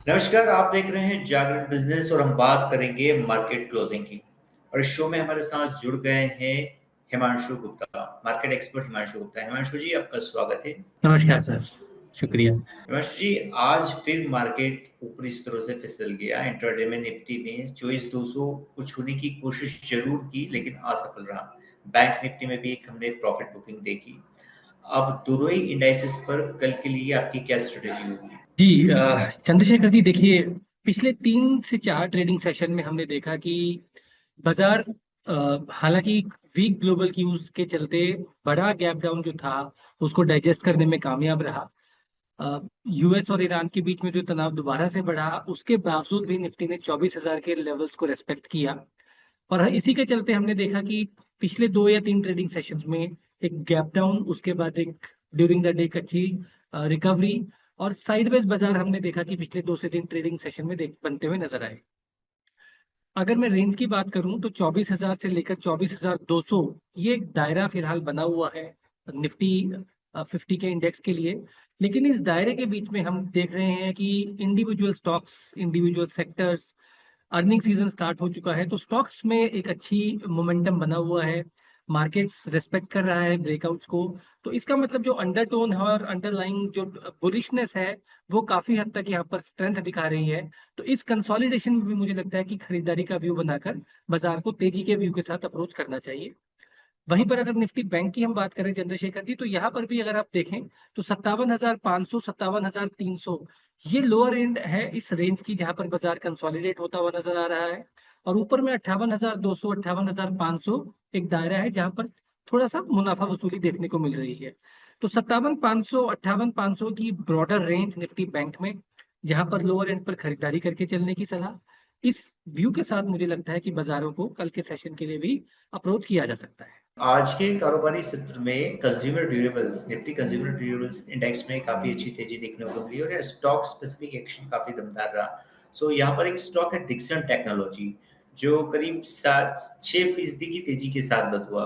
नमस्कार, आप देख रहे हैं जागरण बिजनेस और हम बात करेंगे मार्केट क्लोजिंग की। और इस शो में हमारे साथ जुड़ गए हैं हिमांशु गुप्ता, मार्केट एक्सपर्ट हिमांशु गुप्ता। हिमांशु जी, आपका स्वागत है। नमस्कार सर। शुक्रिया। हिमांशु जी, आज फिर मार्केट ऊपरी स्तरों से फिसल गया। इंट्राडे में निफ्टी ने 24,200 को छूने की कोशिश जरूर की, लेकिन असफल रहा। बैंक निफ्टी में भी एक हमने प्रॉफिट बुकिंग देखी। अब दोनों ही इंडाइसेस पर कल के लिए आपकी क्या स्ट्रेटेजी होगी? जी चंद्रशेखर जी, देखिए, पिछले 3 से 4 ट्रेडिंग सेशन में हमने देखा कि बाजार हालांकि वीक ग्लोबल क्यूज के चलते बड़ा गैप डाउन जो था उसको डाइजेस्ट करने में कामयाब रहा। यूएस और ईरान के बीच में जो तनाव दोबारा से बढ़ा, उसके बावजूद भी निफ्टी ने 24,000 के लेवल्स को रेस्पेक्ट किया। और इसी के चलते हमने देखा कि पिछले 2 या 3 ट्रेडिंग सेशंस में एक गैप डाउन, उसके बाद एक ड्यूरिंग द डे एक अच्छी रिकवरी और साइडवेज बाजार हमने देखा कि पिछले 2 से 3 ट्रेडिंग सेशन में देख बनते हुए नजर आए। अगर मैं रेंज की बात करूं तो 24,000 से लेकर 24,200 ये एक दायरा फिलहाल बना हुआ है निफ्टी 50 के इंडेक्स के लिए। लेकिन इस दायरे के बीच में हम देख रहे हैं कि individual stocks, individual sectors, earning season start हो चुका है, तो स्टॉक्स में एक अच्छी मोमेंटम बना हुआ है। मार्केट्स रेस्पेक्ट कर रहा है ब्रेकआउट्स को। तो इसका मतलब जो अंडरटोन है और अंडरलाइंग जो बुलिशनेस है वो काफी हद तक यहाँ पर स्ट्रेंथ दिखा रही है। तो इस कंसोलिडेशन में भी मुझे लगता है कि खरीदारी का व्यू बनाकर बाजार को तेजी के व्यू के साथ अप्रोच करना चाहिए। वहीं पर अगर निफ्टी बैंक की हम बात करें चंद्रशेखर जी, तो यहाँ पर भी अगर आप देखें तो 57,500, 57,300 ये लोअर एंड है इस रेंज की, जहां पर बाजार कंसोलिडेट होता हुआ नजर आ रहा है। और ऊपर में 58,200, 58,500 एक दायरा है जहां पर थोड़ा सा मुनाफा वसूली देखने को मिल रही है। तो 57,500, 58,500 की ब्रॉडर रेंज निफ्टी बैंक में, जहां पर लोअर एंड पर खरीदारी करके चलने की सलाह। इस व्यू के साथ मुझे लगता है कि बाजारों को कल के सेशन के लिए भी अप्रोच किया जा सकता है। आज के कारोबारी सत्र में consumer durables, Nifty consumer durables index में काफी अच्छी तेजी देखने को मिली और स्टॉक स्पेसिफिक एक्शन काफी दमदार रहा। सो यहाँ पर एक स्टॉक है डिक्सन टेक्नोलॉजी, जो करीब 6% की तेजी के साथ बंद हुआ।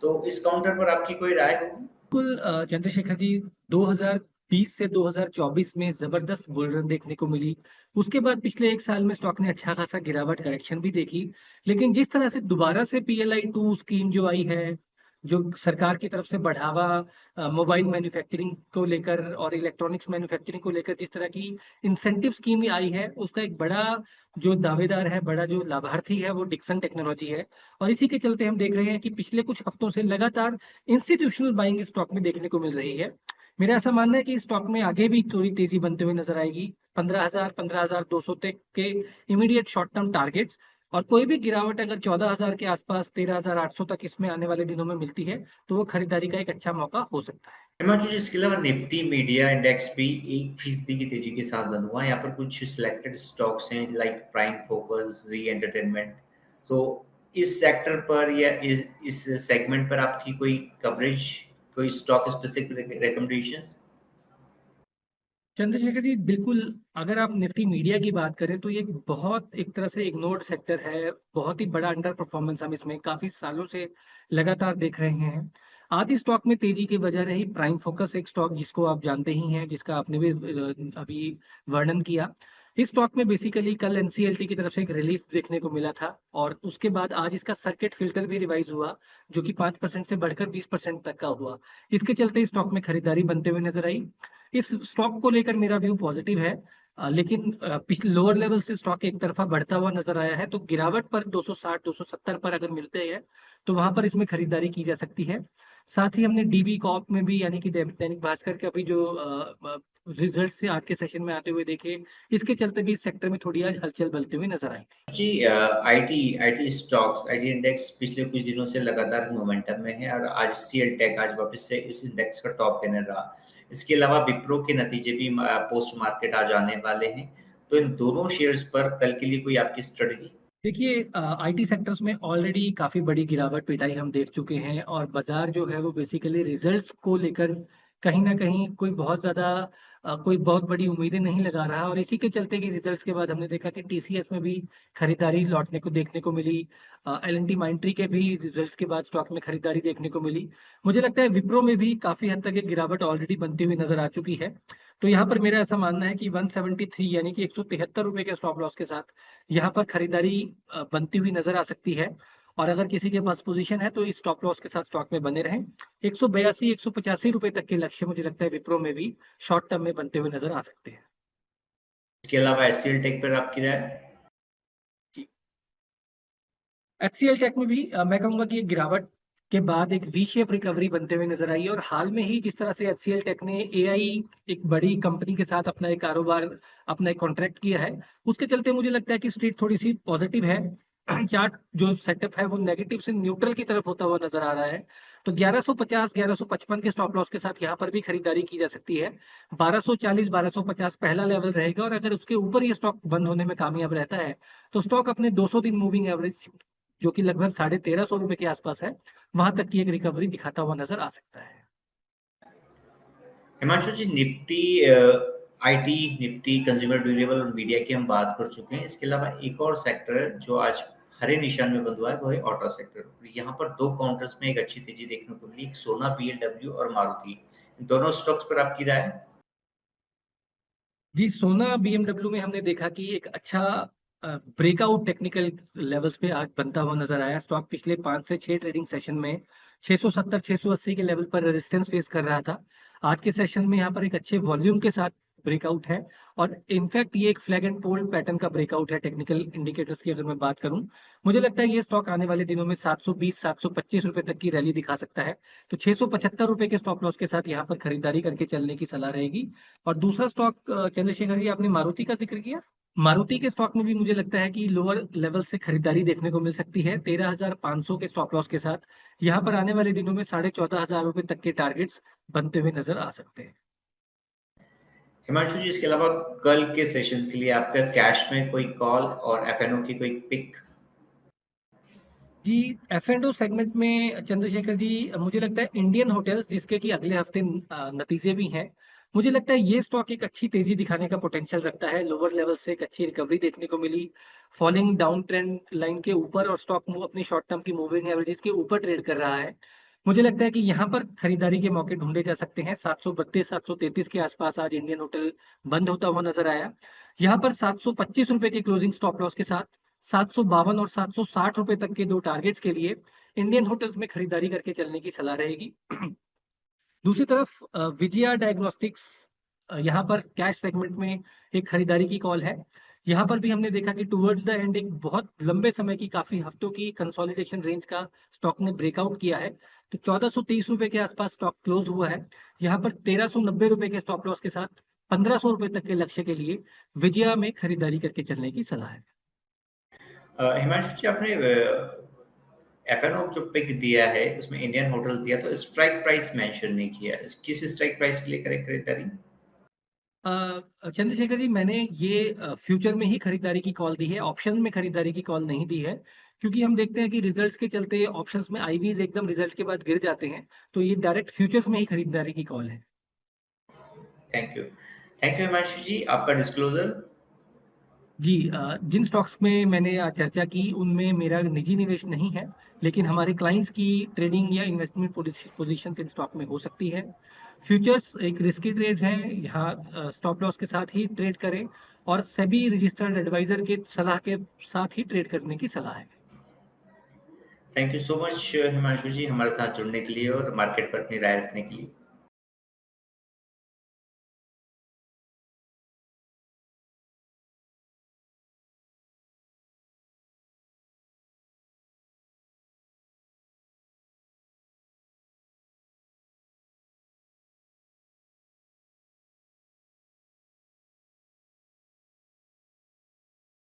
तो इस काउंटर पर आपकी कोई राय होगी? बिल्कुल चंद्रशेखर जी, 2020 से 2024 में जबरदस्त बुल रन देखने को मिली। उसके बाद पिछले 1 साल में स्टॉक ने अच्छा खासा गिरावट, करेक्शन भी देखी। लेकिन जिस तरह से दोबारा से PLI 2 स्कीम जो आई है, जो सरकार की तरफ से बढ़ावा मोबाइल मैन्युफैक्चरिंग को लेकर और इलेक्ट्रॉनिक्स मैन्युफैक्चरिंग को लेकर जिस तरह की इंसेंटिव स्कीम आई है, उसका एक बड़ा जो दावेदार है, बड़ा जो लाभार्थी है, वो डिक्सन टेक्नोलॉजी है। और इसी के चलते हम देख रहे हैं कि पिछले कुछ हफ्तों से लगातार इंस्टीट्यूशनल बाइंग स्टॉक में देखने को मिल रही है। मेरा ऐसा मानना है कि स्टॉक में आगे भी थोड़ी तेजी बनते हुए नजर आएगी। 15,000, 15,200 तक के इमीडिएट शॉर्ट टर्म टारगेट्स। और कोई भी गिरावट अगर 14,000 के आसपास, 13,800 तक इसमें आने वाले दिनों में मिलती है, तो वो खरीदारी का एक अच्छा मौका हो सकता है। हिमांशु जी, इसके अलावा निफ्टी मीडिया इंडेक्स भी 1% की तेजी के साथ बंद हुआ। यहाँ पर कुछ सिलेक्टेड स्टॉक्स हैं लाइक प्राइम फोकस, जी एंटरटेनमेंट। तो इस सेक्टर पर या इस सेगमेंट पर आपकी कोई कवरेज, कोई stock specific recommendation? Chandrashekhar ji, बिल्कुल। अगर आप निफ्टी मीडिया की बात करें तो ये बहुत एक तरह से इग्नोर्ड सेक्टर है। बहुत ही बड़ा अंडर परफॉर्मेंस हम इसमें काफी सालों से लगातार देख रहे हैं। आज इस स्टॉक में तेजी की वजह रही प्राइम फोकस, एक स्टॉक जिसको आप जानते ही हैं, जिसका आपने भी अभी वर्णन किया। इस स्टॉक में बेसिकली कल एनसीएलटी की तरफ से एक रिलीफ देखने को मिला था और उसके बाद आज इसका सर्किट फिल्टर भी रिवाइज हुआ, जो कि 5% से बढ़कर 20% तक का हुआ। इसके चलते इस स्टॉक में खरीदारी बनते हुए नजर आई। इस स्टॉक को लेकर मेरा व्यू पॉजिटिव है। लेकिन पिछले लोअर लेवल से स्टॉक एक तरफा बढ़ता हुआ नजर आया है, तो गिरावट पर 260, 270 पर अगर मिलते हैं तो वहां पर इसमें खरीदारी की जा सकती है। साथ ही हमने डीबी कॉप में भी, यानी कि दैनिक भास्कर के अभी जो रिजल्ट से आज के सेशन में आते हुए देखे, इसके चलते भी इस सेक्टर में थोड़ी आज हलचल बलते हुए नजर आई। जी, IT IT stocks, IT index पिछले कुछ दिनों से लगातार मोमेंटम में है और आज सीएल टेक आज वापस से इस इंडेक्स का टॉप गेनर रहा। इसके अलावा विप्रो के नतीजे भी पोस्ट मार्केट आज आने वाले हैं। तो इन दोनों शेयर्स पर कल के लिए कोई आपकी स्ट्रेटजी? देखिए, आईटी सेक्टर्स में ऑलरेडी काफी बड़ी गिरावट पिटाई हम देख चुके हैं और बाजार जो है वो बेसिकली रिजल्ट्स को लेकर कहीं ना कहीं कोई बहुत बड़ी उम्मीदें नहीं लगा रहा। और इसी के चलते कि रिजल्ट्स के बाद हमने देखा कि टीसीएस में भी खरीदारी लौटने को देखने को मिली। एल एंड टी माइंट्री के भी रिजल्ट्स के बाद स्टॉक में खरीदारी देखने को मिली। मुझे लगता है विप्रो में भी काफी हद तक एक गिरावट ऑलरेडी बनती हुई नजर आ चुकी है। तो यहाँ पर मेरा ऐसा मानना है कि 173 यानी कि 173 रुपए के स्टॉप लॉस के साथ यहाँ पर खरीदारी बनती हुई नजर आ सकती है। और अगर किसी के पास पोजीशन है तो इस स्टॉप लॉस के साथ स्टॉक में बने रहें। 182 185 रुपए तक के लक्ष्य मुझे लगता है विप्रो में भी शॉर्ट टर्म में बनते हुए नजर आ सकते हैं। इसके अलावा एचसीएल टेक पर आपकी राय? जी, एचसीएल टेक में भी मैं कहूंगा कि एक गिरावट के बाद एक वी शेप रिकवरी बनते हुए नजर आई है। और हाल में ही जिस तरह से एचसीएल टेक ने एआई एक बड़ी कंपनी के साथ अपना एक कारोबार, अपना एक कॉन्ट्रैक्ट किया है, उसके चलते मुझे लगता है कि स्ट्रीट थोड़ी सी पॉजिटिव है। चार्ट जो सेटअप है वो नेगेटिव से न्यूट्रल की तरफ होता हुआ नजर आ रहा है। तो 1150 1155 के स्टॉप लॉस के साथ यहाँ पर भी खरीदारी की जा सकती है। 1240 1250 पहला लेवल रहेगा, और अगर उसके ऊपर ये स्टॉक बंद होने में कामयाब रहता है तो स्टॉक अपने 200 दिन मूविंग एवरेज, जो कि लगभग 1350 रुपए के आसपास है, वहां तक की एक रिकवरी दिखाता हुआ नजर आ सकता है। Himanshu ji, Nifty, IT, Nifty, consumer durable और मीडिया की हम बात कर चुके हैं। इसके अलावा एक और सेक्टर है जो आज हरे निशान में बंद हुआ है, वो है ऑटो सेक्टर। यहाँ पर दो काउंटर्स में एक अच्छी तेजी देखने को मिली, एक सोना बीएलडब्ल्यू और मारुति। इन दोनों स्टॉक्स पर आपकी राय है? जी, सोना बीएमडब्ल्यू में हमने देखा कि एक अच्छा ब्रेकआउट टेक्निकल लेवल्स पे आज बनता हुआ नजर आया। स्टॉक पिछले 5 से 6 ट्रेडिंग सेशन में 670 680 के लेवल पर रेजिस्टेंस फेस कर रहा था। आज के सेशन में यहाँ पर एक अच्छे वॉल्यूम के साथ ब्रेकआउट है, और इनफैक्ट ये एक फ्लैग एंड फोल्ड पैटर्न का ब्रेकआउट है टेक्निकल इंडिकेटर्स की अगर मैं बात करूं। मुझे लगता है ये स्टॉक आने वाले दिनों में 720 725 रुपए तक की रैली दिखा सकता है। तो 675 रुपए के स्टॉप लॉस के साथ यहाँ पर खरीदारी करके चलने की सलाह रहेगी। और दूसरा स्टॉक, चंद्रशेखर जी, आपने मारुति का जिक्र किया। मारुति के स्टॉक में भी मुझे लगता है कि लोअर लेवल से खरीदारी देखने को मिल सकती है 13,500 के स्टॉप लॉस के साथ। यहाँ पर आने वाले दिनों में 14,500 रुपए तक के टारगेट्स बनते हुए नजर आ सकते हैं। हिमांशु जी, इसके अलावा कल के सेशन के लिए आपका कैश में कोई कॉल और एफएनओ की कोई पिक? जी, एफ एंड ओ सेगमेंट में चंद्रशेखर जी, मुझे लगता है इंडियन होटल्स, जिसके कि अगले हफ्ते नतीजे भी हैं, मुझे लगता है ये स्टॉक एक अच्छी तेजी दिखाने का पोटेंशियल रखता है। लोअर लेवल से एक अच्छी रिकवरी देखने को मिली, फॉलिंग डाउन ट्रेंड लाइन के ऊपर, और स्टॉक अपनी शॉर्ट टर्म की मूविंग एवरेजेस के ऊपर ट्रेड कर रहा है। मुझे लगता है कि यहाँ पर खरीदारी के मौके ढूंढे जा सकते हैं। 732 733 के आसपास आज इंडियन होटल बंद होता हुआ नजर आया। यहाँ पर 725 रुपए के क्लोजिंग स्टॉप लॉस के साथ 752 और 760 रुपए तक के दो टारगेट्स के लिए इंडियन होटल्स में खरीदारी करके चलने की सलाह रहेगी। दूसरी तरफ विजया डायग्नोस्टिक्स, यहाँ पर कैश सेगमेंट में एक खरीदारी की कॉल है। यहाँ पर भी हमने देखा कि टुवर्ड्स द एंड एक बहुत लंबे समय की, काफी हफ्तों की कंसोलिडेशन रेंज का स्टॉक ने ब्रेकआउट किया है। तो 1430 रुपए के आसपास स्टॉक क्लोज हुआ है। यहाँ पर 1390 रुपए के स्टॉप लॉस के साथ 1500 रुपए तक के लक्ष्य के लिए विजया में खरीदारी करके चलने की सलाह है। हिमांशु जी, आपने एफएनओ जो पिक दिया है उसमें इंडियन होटल दिया, तो स्ट्राइक प्राइस मेंशन नहीं किया। किस स्ट्राइक प्राइस के लिए करें खरीदारी? चंद्रशेखर जी, मैंने ये फ्यूचर में ही खरीदारी की कॉल दी है, ऑप्शन में खरीदारी की कॉल नहीं दी है। क्योंकि हम देखते हैं कि रिजल्ट्स के चलते ऑप्शंस में आईवीज एकदम रिजल्ट के बाद गिर जाते हैं। तो ये डायरेक्ट फ्यूचर्स में ही खरीदारी की कॉल है। Thank you. Thank you Himanshu ji, आपका डिस्क्लोजर। जी, जिन स्टॉक्स में मैंने आज चर्चा की उनमें मेरा निजी निवेश नहीं है, लेकिन हमारे क्लाइंट्स की ट्रेडिंग या इन्वेस्टमेंट पोजीशन इन स्टॉक में हो सकती है। फ्यूचर्स एक रिस्की ट्रेड है, यहाँ स्टॉप लॉस के साथ ही ट्रेड करें, और सेबी रजिस्टर्ड एडवाइजर के सलाह के साथ ही ट्रेड करने की सलाह है। Thank you so much Himanshu ji, हमारे साथ जुड़ने के लिए और मार्केट पर अपनी राय रखने के लिए।